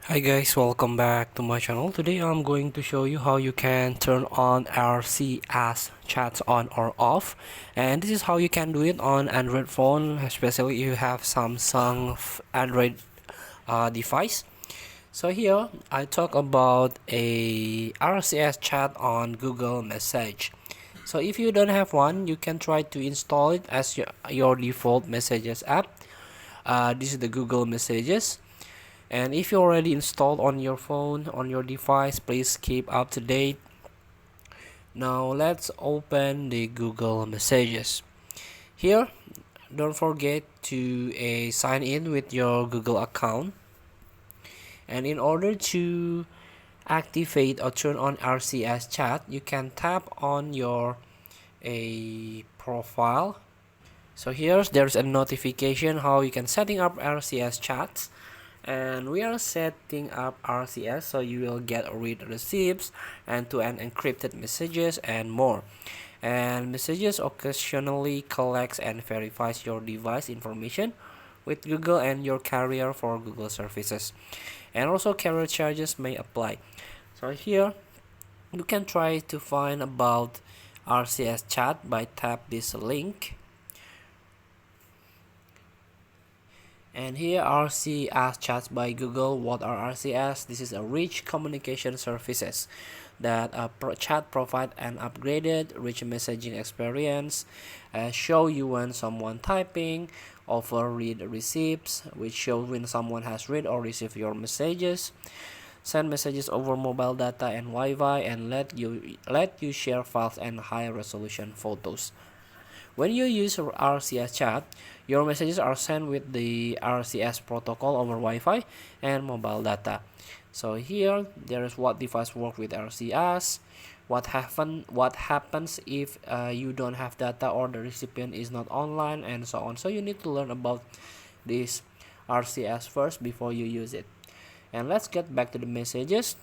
Hi guys, welcome back to my channel. Today I'm going to show you how you can turn on RCS chats on or off, and this is how you can do it on Android phone, especially if you have Samsung Android device. So here I talk about a RCS chat on Google Message. So if you don't have one, you can try to install it as your default messages app. This is the Google Messages. And if you already installed on your phone, on your device, please keep up to date. Now let's open the Google Messages. Here, don't forget to sign in with your Google account. And in order to activate or turn on RCS chat, you can tap on your profile. So here there's a notification how you can setting up RCS chats. And we are setting up RCS so you will get read receipts, end-to-end encrypted messages, and more. And messages occasionally collects and verifies your device information with Google and your carrier for Google services, and also carrier charges may apply. So here you can try to find about RCS chat by tap this link. And here RCS chats by Google. What are RCS? This is a rich communication services that chat provide an upgraded rich messaging experience, show you when someone typing, offer read receipts, which show when someone has read or received your messages, send messages over mobile data and Wi-Fi, and let you share files and high resolution photos. When you use RCS chat, your messages are sent with the RCS protocol over Wi-Fi and mobile data. So here there is what device work with RCS, what happens if you don't have data or the recipient is not online, and so on. So you need to learn about this RCS first before you use it. And let's get back to the messages.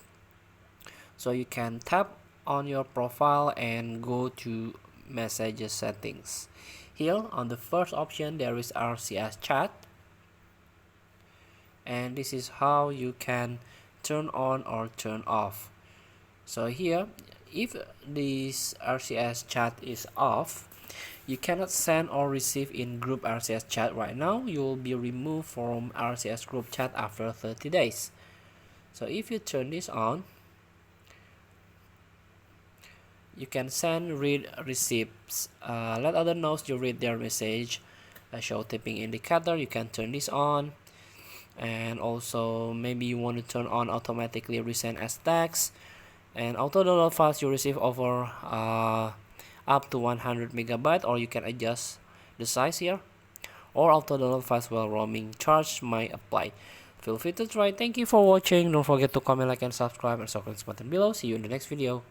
So you can tap on your profile and go to messages settings. Here on the first option there is RCS chat, and this is how you can turn on or turn off. So here, if this RCS chat is off, you cannot send or receive in group RCS chat right now. You will be removed from RCS group chat after 30 days. So if you turn this on, you can send read receipts. Let others know you read their message. Show typing indicator. You can turn this on. And also maybe you want to turn on automatically resend as text. And auto download files you receive over up to 100 megabyte, or you can adjust the size here. Or auto download files while roaming. Charge might apply. Feel free to try. Thank you for watching. Don't forget to comment, like, and subscribe, and subscribe button below. See you in the next video.